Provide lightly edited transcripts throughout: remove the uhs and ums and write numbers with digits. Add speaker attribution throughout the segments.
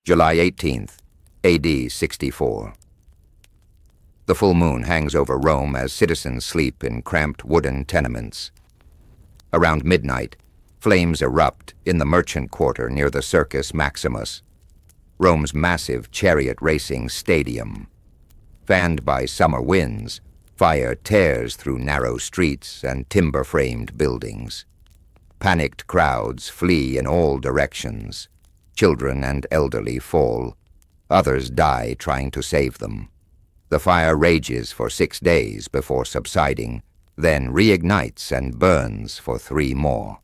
Speaker 1: July 18th, AD 64. The full moon hangs over Rome as citizens sleep in cramped wooden tenements. Around midnight, flames erupt in the merchant quarter near the Circus Maximus, Rome's massive chariot racing stadium. Fanned by summer winds, fire tears through narrow streets and timber-framed buildings. Panicked crowds flee in all directions. Children and elderly fall. Others die trying to save them. The fire rages for 6 days before subsiding, then reignites and burns for 3 more.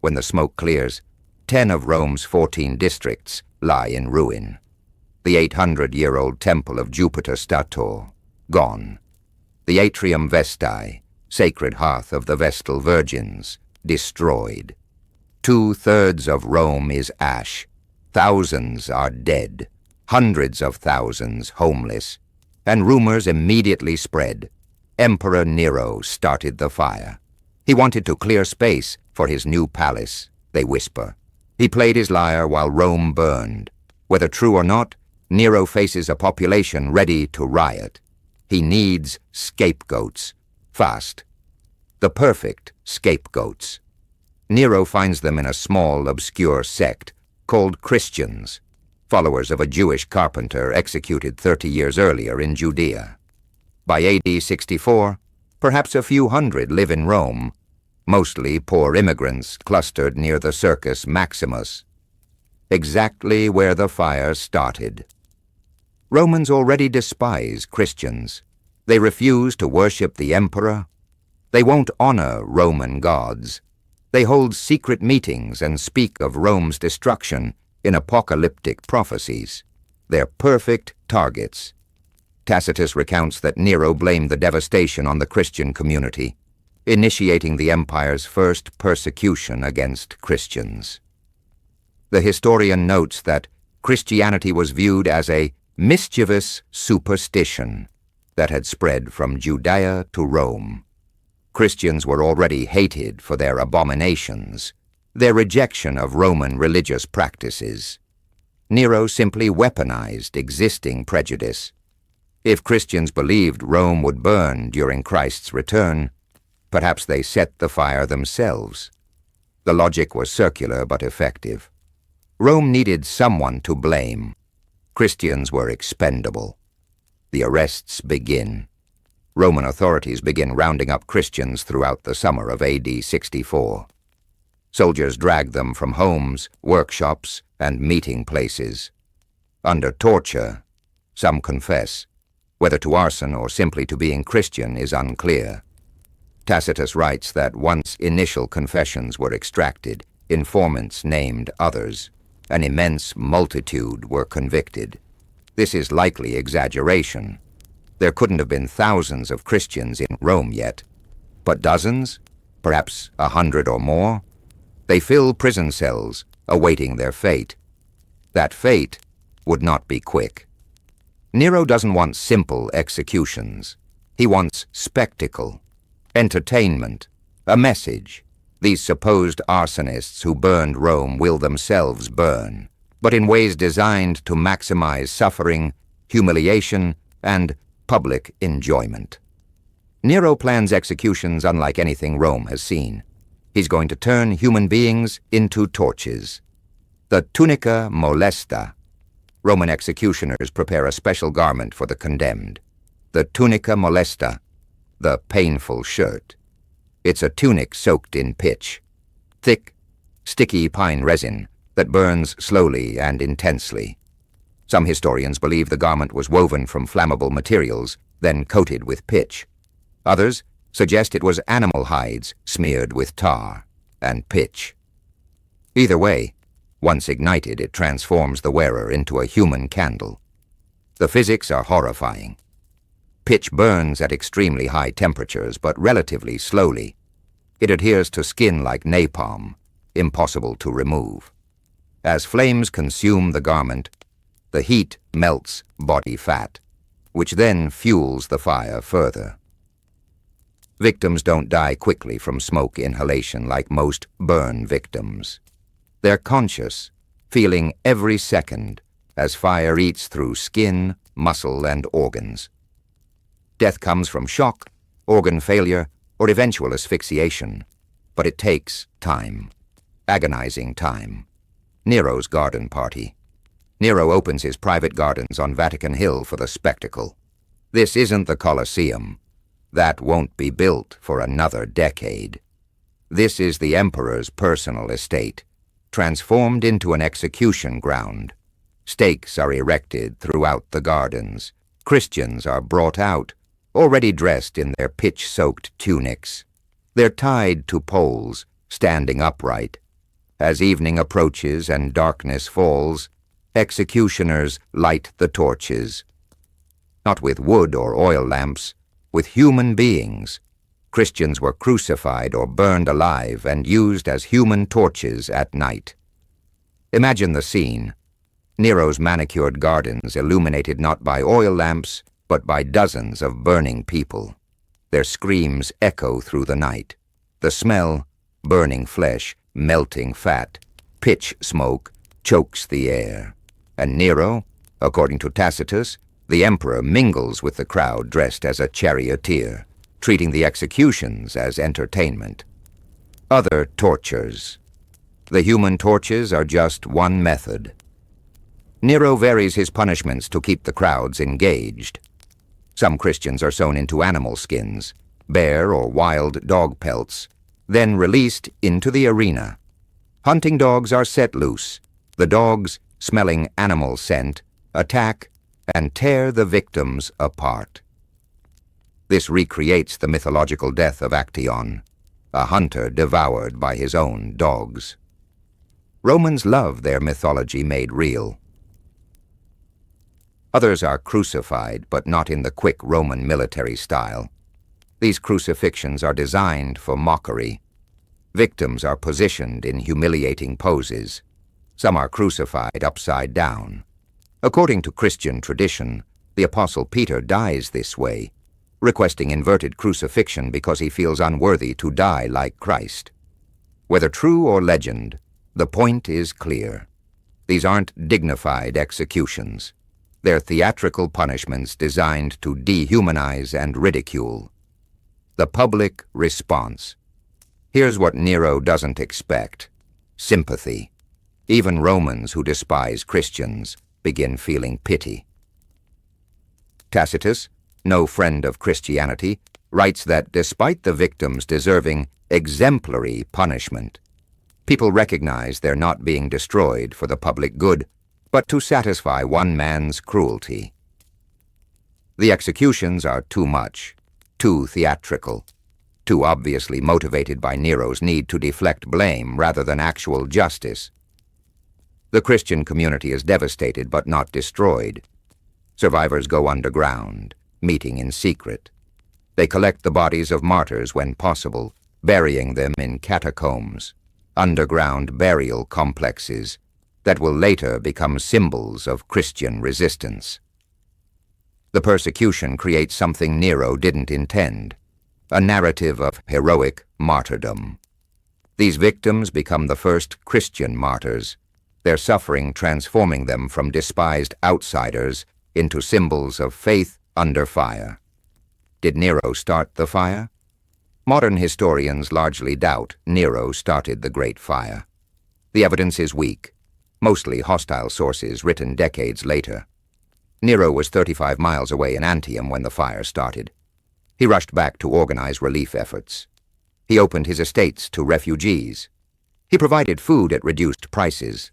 Speaker 1: When the smoke clears, 10 of Rome's 14 districts lie in ruin. The 800-year-old temple of Jupiter Stator, gone. The Atrium Vestae, sacred hearth of the Vestal Virgins, destroyed. 2/3 of Rome is ash. Thousands are dead. Hundreds of thousands homeless. And rumors immediately spread. Emperor Nero started the fire. He wanted to clear space for his new palace, they whisper. He played his lyre while Rome burned. Whether true or not, Nero faces a population ready to riot. He needs scapegoats, fast. The perfect scapegoats. Nero finds them in a small, obscure sect called Christians, followers of a Jewish carpenter executed 30 years earlier in Judea. By AD 64, perhaps a few hundred live in Rome, mostly poor immigrants clustered near the Circus Maximus, exactly where the fire started. Romans already despise Christians. They refuse to worship the emperor. They won't honor Roman gods. They hold secret meetings and speak of Rome's destruction in apocalyptic prophecies. They're perfect targets. Tacitus recounts that Nero blamed the devastation on the Christian community, initiating the empire's first persecution against Christians. The historian notes that Christianity was viewed as a mischievous superstition that had spread from Judea to Rome. Christians were already hated for their abominations, their rejection of Roman religious practices. Nero simply weaponized existing prejudice. If Christians believed Rome would burn during Christ's return, perhaps they set the fire themselves. The logic was circular but effective. Rome needed someone to blame. Christians were expendable. The arrests begin. Roman authorities begin rounding up Christians throughout the summer of AD 64. Soldiers drag them from homes, workshops, and meeting places. Under torture, some confess. Whether to arson or simply to being Christian is unclear. Tacitus writes that once initial confessions were extracted, informants named others. An immense multitude were convicted. This is likely exaggeration. There couldn't have been thousands of Christians in Rome yet, but dozens, perhaps 100 or more. They fill prison cells, awaiting their fate. That fate would not be quick. Nero doesn't want simple executions. He wants spectacle, entertainment, a message. These supposed arsonists who burned Rome will themselves burn, but in ways designed to maximize suffering, humiliation, and public enjoyment. Nero plans executions unlike anything Rome has seen. He's going to turn human beings into torches. The tunica molesta. Roman executioners prepare a special garment for the condemned. The tunica molesta, the painful shirt. It's a tunic soaked in pitch, thick, sticky pine resin that burns slowly and intensely. Some historians believe the garment was woven from flammable materials, then coated with pitch. Others suggest it was animal hides smeared with tar and pitch. Either way, once ignited, it transforms the wearer into a human candle. The physics are horrifying. Pitch burns at extremely high temperatures, but relatively slowly. It adheres to skin like napalm, impossible to remove. As flames consume the garment, the heat melts body fat, which then fuels the fire further. Victims don't die quickly from smoke inhalation like most burn victims. They're conscious, feeling every second as fire eats through skin, muscle, and organs. Death comes from shock, organ failure, or eventual asphyxiation, but it takes time, agonizing time. Nero's garden party. Nero opens his private gardens on Vatican Hill for the spectacle. This isn't the Colosseum. That won't be built for another decade. This is the emperor's personal estate, transformed into an execution ground. Stakes are erected throughout the gardens. Christians are brought out, already dressed in their pitch-soaked tunics. They're tied to poles, standing upright. As evening approaches and darkness falls, executioners light the torches. Not with wood or oil lamps, with human beings. Christians were crucified or burned alive and used as human torches at night. Imagine the scene. Nero's manicured gardens illuminated not by oil lamps, but by dozens of burning people. Their screams echo through the night. The smell, burning flesh, melting fat, pitch smoke, chokes the air. And Nero, according to Tacitus, the emperor mingles with the crowd dressed as a charioteer, treating the executions as entertainment. Other tortures. The human torches are just one method. Nero varies his punishments to keep the crowds engaged. Some Christians are sewn into animal skins, bear or wild dog pelts, then released into the arena. Hunting dogs are set loose. The dogs, smelling animal scent, attack and tear the victims apart. This recreates the mythological death of Actaeon, a hunter devoured by his own dogs. Romans love their mythology made real. Others are crucified, but not in the quick Roman military style. These crucifixions are designed for mockery. Victims are positioned in humiliating poses. Some are crucified upside down. According to Christian tradition, the Apostle Peter dies this way, requesting inverted crucifixion because he feels unworthy to die like Christ. Whether true or legend, the point is clear. These aren't dignified executions. They're theatrical punishments designed to dehumanize and ridicule. The public response. Here's what Nero doesn't expect: sympathy. Even Romans who despise Christians begin feeling pity. Tacitus, no friend of Christianity, writes that despite the victims deserving exemplary punishment, people recognize they're not being destroyed for the public good, but to satisfy one man's cruelty. The executions are too much, too theatrical, too obviously motivated by Nero's need to deflect blame rather than actual justice. The Christian community is devastated but not destroyed. Survivors go underground, meeting in secret. They collect the bodies of martyrs when possible, burying them in catacombs, underground burial complexes that will later become symbols of Christian resistance. The persecution creates something Nero didn't intend, a narrative of heroic martyrdom. These victims become the first Christian martyrs, their suffering transforming them from despised outsiders into symbols of faith under fire. Did Nero start the fire? Modern historians largely doubt Nero started the Great Fire. The evidence is weak, mostly hostile sources written decades later. Nero was 35 miles away in Antium when the fire started. He rushed back to organize relief efforts. He opened his estates to refugees. He provided food at reduced prices.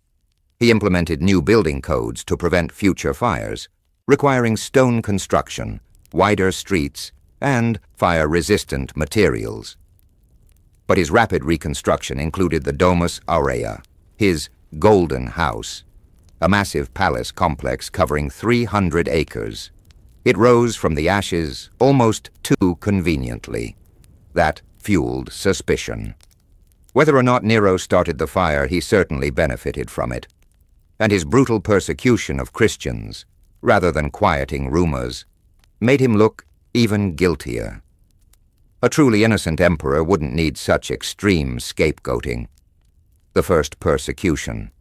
Speaker 1: He implemented new building codes to prevent future fires, requiring stone construction, wider streets, and fire-resistant materials. But his rapid reconstruction included the Domus Aurea, his golden house, a massive palace complex covering 300 acres. It rose from the ashes almost too conveniently. That fueled suspicion. Whether or not Nero started the fire, he certainly benefited from it. And his brutal persecution of Christians, rather than quieting rumors, made him look even guiltier. A truly innocent emperor wouldn't need such extreme scapegoating. The first persecution.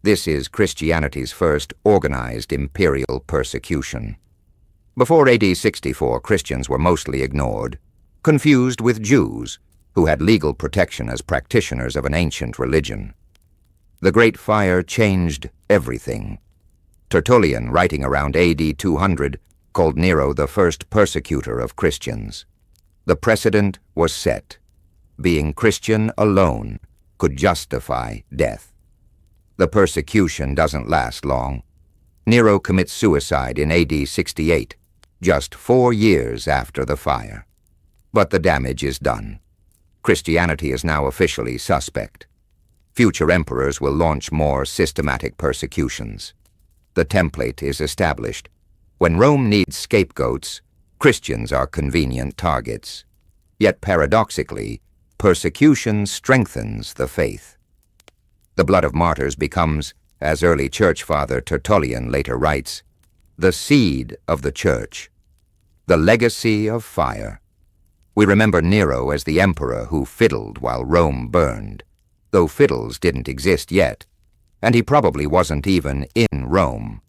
Speaker 1: This is Christianity's first organized imperial persecution. Before AD 64, Christians were mostly ignored, confused with Jews, who had legal protection as practitioners of an ancient religion. The Great Fire changed everything. Tertullian, writing around AD 200, called Nero the first persecutor of Christians. The precedent was set. Being Christian alone could justify death. The persecution doesn't last long. Nero commits suicide in AD 68, just 4 years after the fire. But the damage is done. Christianity is now officially suspect. Future emperors will launch more systematic persecutions. The template is established. When Rome needs scapegoats, Christians are convenient targets. Yet paradoxically, persecution strengthens the faith. The blood of martyrs becomes, as early church father Tertullian later writes, the seed of the church, the legacy of fire. We remember Nero as the emperor who fiddled while Rome burned, though fiddles didn't exist yet, and he probably wasn't even in Rome.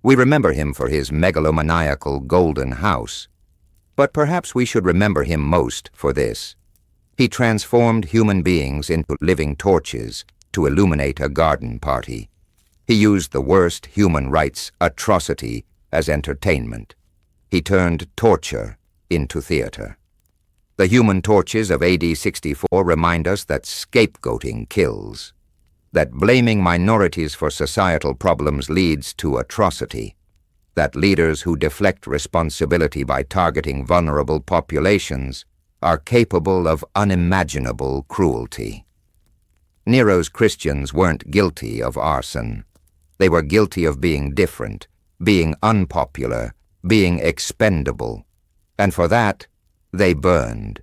Speaker 1: We remember him for his megalomaniacal golden house, but perhaps we should remember him most for this. He transformed human beings into living torches to illuminate a garden party. He used the worst human rights atrocity as entertainment. He turned torture into theater. The human torches of AD 64 remind us that scapegoating kills, that blaming minorities for societal problems leads to atrocity, that leaders who deflect responsibility by targeting vulnerable populations are capable of unimaginable cruelty. Nero's Christians weren't guilty of arson. They were guilty of being different, being unpopular, being expendable, and for that, they burned.